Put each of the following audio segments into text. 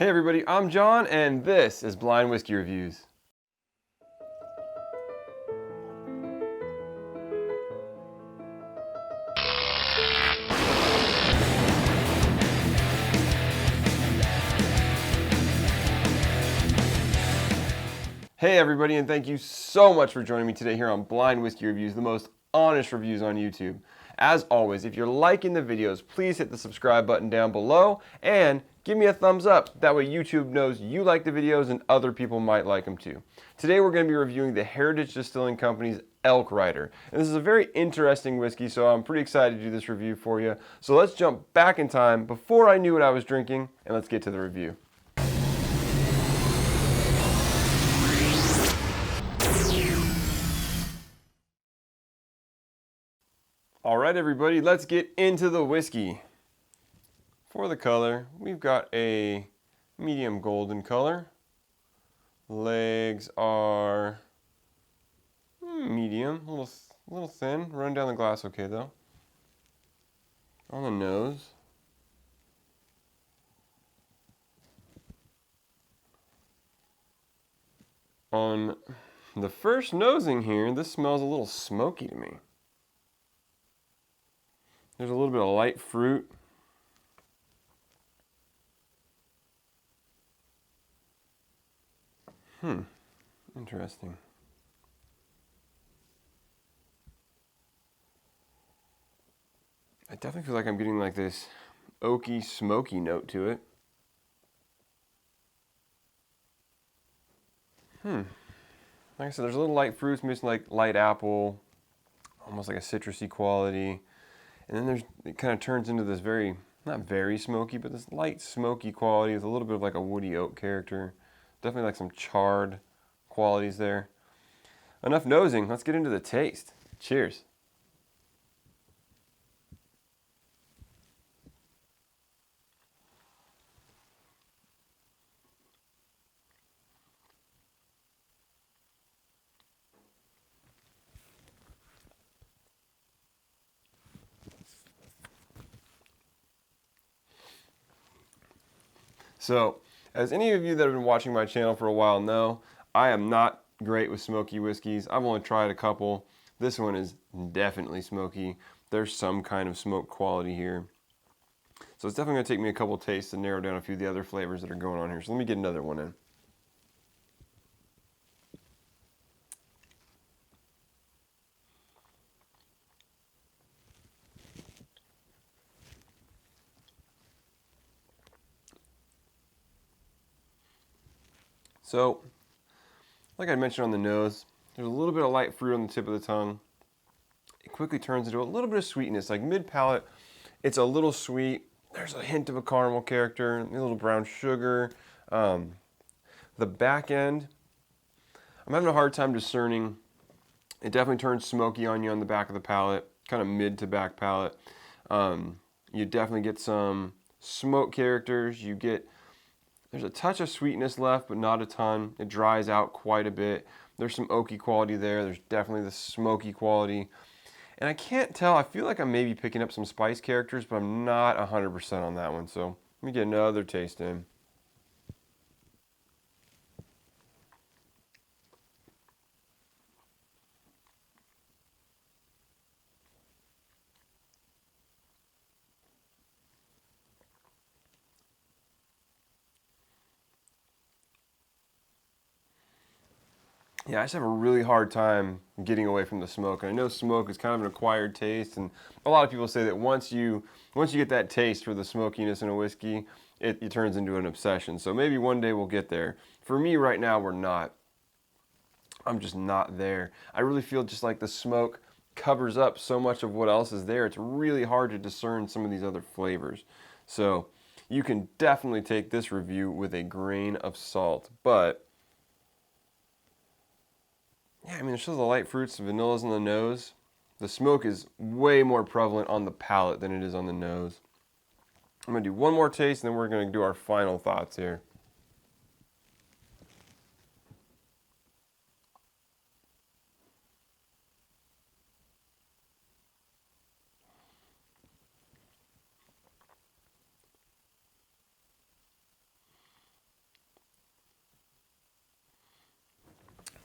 Hey everybody, I'm John and this is Blind Whiskey Reviews. Hey everybody, and thank you so much for joining me today here on Blind Whiskey Reviews, the most honest reviews on YouTube. As always, if you're liking the videos, please hit the subscribe button down below and give me a thumbs up. That way YouTube knows you like the videos and other people might like them too. Today we're going to be reviewing the Heritage Distilling Company's Elk Rider. And this is a very interesting whiskey, so I'm pretty excited to do this review for you. So let's jump back in time before I knew what I was drinking, and let's get to the review. All right, everybody, let's get into the whiskey. For the color, we've got a medium golden color. Legs are medium, a little thin. Run down the glass okay, though. On the nose, on the first nosing here, this smells a little smoky to me. There's a little bit of light fruit. Interesting. I definitely feel like I'm getting like this oaky, smoky note to it. Like I said, there's a little light fruits, missing like light apple, almost like a citrusy quality. And then it kind of turns into this very, not very smoky, but this light smoky quality with a little bit of like a woody oak character. Definitely like some charred qualities there. Enough nosing, let's get into the taste. Cheers. So, as any of you that have been watching my channel for a while know, I am not great with smoky whiskeys. I've only tried a couple. This one is definitely smoky. There's some kind of smoke quality here. So it's definitely going to take me a couple tastes to narrow down a few of the other flavors that are going on here. So let me get another one in. So, like I mentioned on the nose, there's a little bit of light fruit on the tip of the tongue. It quickly turns into a little bit of sweetness, like mid-palate. It's a little sweet. There's a hint of a caramel character, a little brown sugar. The back end, I'm having a hard time discerning. It definitely turns smoky on you on the back of the palate, kind of mid to back palate. You definitely get some smoke characters. There's a touch of sweetness left, but not a ton. It dries out quite a bit. There's some oaky quality there. There's definitely the smoky quality. And I can't tell. I feel like I'm maybe picking up some spice characters, but I'm not 100% on that one. So let me get another taste in. Yeah, I just have a really hard time getting away from the smoke. And I know smoke is kind of an acquired taste, and a lot of people say that once you get that taste for the smokiness in a whiskey, it turns into an obsession. So maybe one day we'll get there. For me right now, we're not. I'm just not there. I really feel just like the smoke covers up so much of what else is there. It's really hard to discern some of these other flavors. So you can definitely take this review with a grain of salt, but yeah, I mean, there's still the light fruits, the vanillas on the nose. The smoke is way more prevalent on the palate than it is on the nose. I'm going to do one more taste, and then we're going to do our final thoughts here.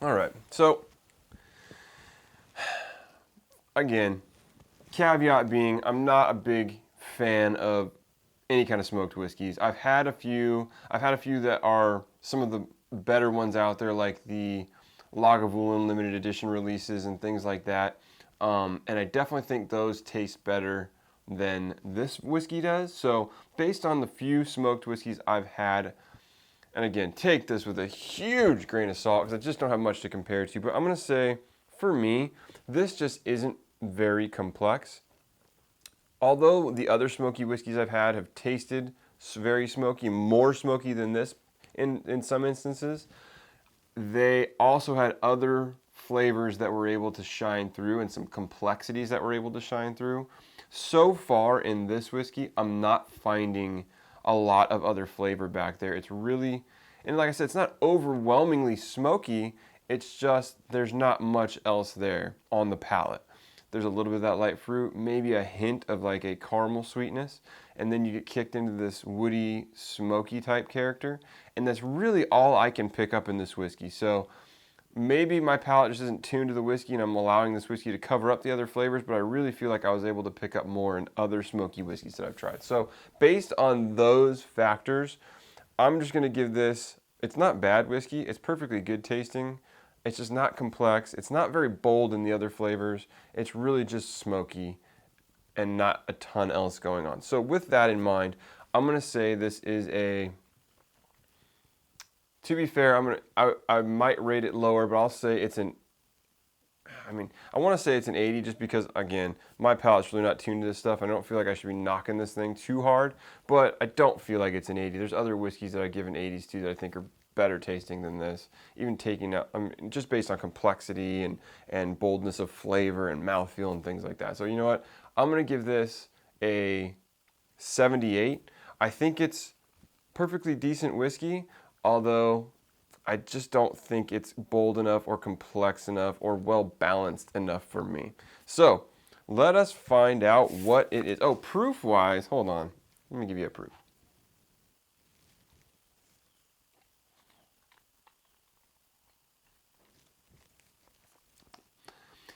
All right, so again, caveat being, I'm not a big fan of any kind of smoked whiskeys. I've had a few that are some of the better ones out there, like the Lagavulin limited edition releases and things like that. And I definitely think those taste better than this whiskey does. So based on the few smoked whiskeys I've had, and again, take this with a huge grain of salt because I just don't have much to compare to, but I'm going to say, for me, this just isn't very complex. Although the other smoky whiskeys I've had have tasted very smoky, more smoky than this in some instances, they also had other flavors that were able to shine through and some complexities that were able to shine through. So far in this whiskey, I'm not finding a lot of other flavor back there. It's really, and like I said, it's not overwhelmingly smoky. It's just there's not much else there on the palate. There's a little bit of that light fruit, maybe a hint of like a caramel sweetness, and then you get kicked into this woody, smoky type character, and that's really all I can pick up in this whiskey. So maybe my palate just isn't tuned to the whiskey and I'm allowing this whiskey to cover up the other flavors, but I really feel like I was able to pick up more in other smoky whiskeys that I've tried. So based on those factors, I'm just going to give this, it's not bad whiskey, it's perfectly good tasting. It's just not complex. It's not very bold in the other flavors. It's really just smoky and not a ton else going on. So with that in mind, I'm going to say this is a, to be fair, I might rate it lower, but I'll say it's an, I want to say it's an 80 just because, again, my palate's really not tuned to this stuff. I don't feel like I should be knocking this thing too hard, but I don't feel like it's an 80. There's other whiskeys that I give an 80s to that I think are better tasting than this, even taking out, just based on complexity and boldness of flavor and mouthfeel and things like that. So you know what? I'm going to give this a 78. I think it's perfectly decent whiskey, although I just don't think it's bold enough or complex enough or well balanced enough for me. So let us find out what it is. Oh, proof wise, hold on. Let me give you a proof.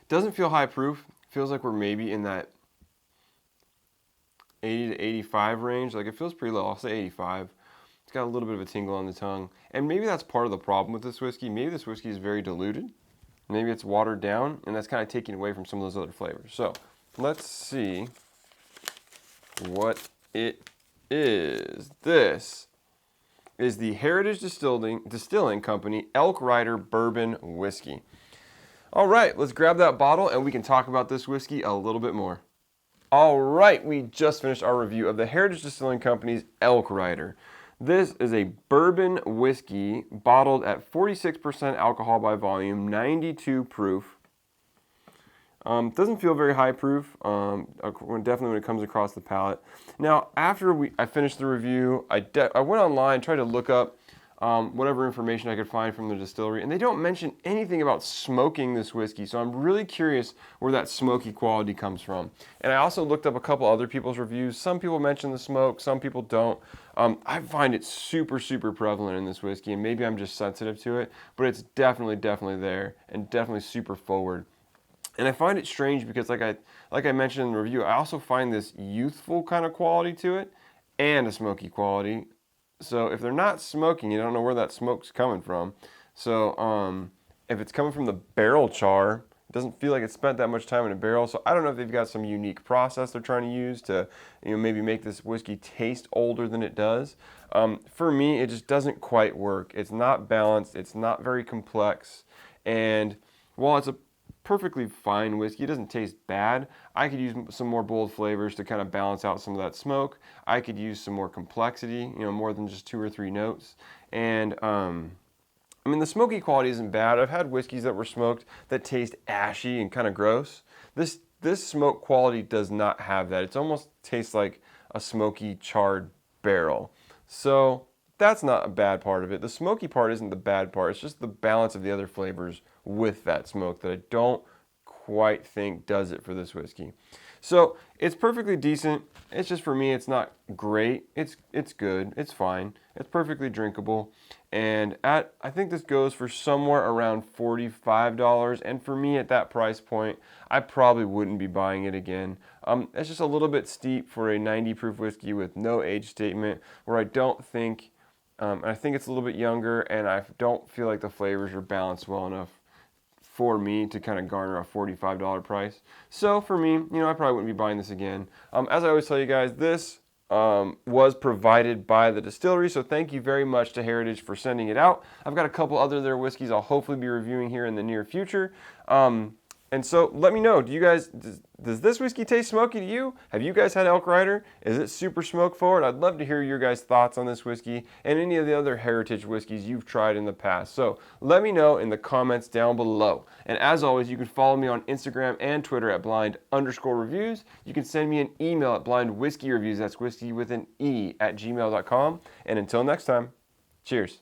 Doesn't feel high proof. Feels like we're maybe in that 80 to 85 range. Like it feels pretty low. I'll say 85. It's got a little bit of a tingle on the tongue. And maybe that's part of the problem with this whiskey. Maybe this whiskey is very diluted. Maybe it's watered down, and that's kind of taking away from some of those other flavors. So let's see what it is. This is the Heritage Distilling Company Elk Rider Bourbon Whiskey. All right, let's grab that bottle and we can talk about this whiskey a little bit more. All right, we just finished our review of the Heritage Distilling Company's Elk Rider. This is a bourbon whiskey bottled at 46% alcohol by volume, 92 proof. Doesn't feel very high proof, definitely when it comes across the palate. Now, after I finished the review, I went online, tried to look up whatever information I could find from the distillery, and they don't mention anything about smoking this whiskey, so I'm really curious where that smoky quality comes from. And I also looked up a couple other people's reviews. Some people mention the smoke, some people don't. I find it super, super prevalent in this whiskey, and maybe I'm just sensitive to it, but it's definitely there, and definitely super forward. And I find it strange because like I mentioned in the review, I also find this youthful kind of quality to it, and a smoky quality. So if they're not smoking, you don't know where that smoke's coming from. So if it's coming from the barrel char, it doesn't feel like it's spent that much time in a barrel. So I don't know if they've got some unique process they're trying to use to, maybe make this whiskey taste older than it does. For me, it just doesn't quite work. It's not balanced. It's not very complex. And while it's a perfectly fine whiskey, it doesn't taste bad. I could use some more bold flavors to kind of balance out some of that smoke. I could use some more complexity, more than just 2 or 3 notes. And the smoky quality isn't bad. I've had whiskeys that were smoked that taste ashy and kind of gross. This smoke quality does not have that. It almost tastes like a smoky charred barrel. So that's not a bad part of it. The smoky part isn't the bad part. It's just the balance of the other flavors with that smoke that I don't quite think does it for this whiskey. So it's perfectly decent. It's just, for me, it's not great. It's good. It's fine. It's perfectly drinkable. And I think this goes for somewhere around $45. And for me, at that price point, I probably wouldn't be buying it again. It's just a little bit steep for a 90 proof whiskey with no age statement, where I don't think, I think it's a little bit younger, and I don't feel like the flavors are balanced well enough for me to kind of garner a $45 price. So for me, I probably wouldn't be buying this again. As I always tell you guys, this was provided by the distillery, so thank you very much to Heritage for sending it out. I've got a couple other of their whiskeys I'll hopefully be reviewing here in the near future. And so let me know, does this whiskey taste smoky to you? Have you guys had Elk Rider? Is it super smoke forward? I'd love to hear your guys' thoughts on this whiskey and any of the other Heritage whiskeys you've tried in the past. So let me know in the comments down below. And as always, you can follow me on Instagram and Twitter at blind_reviews. You can send me an email at blindwhiskeyreviews, that's whiskey with an E, @gmail.com. And until next time, cheers.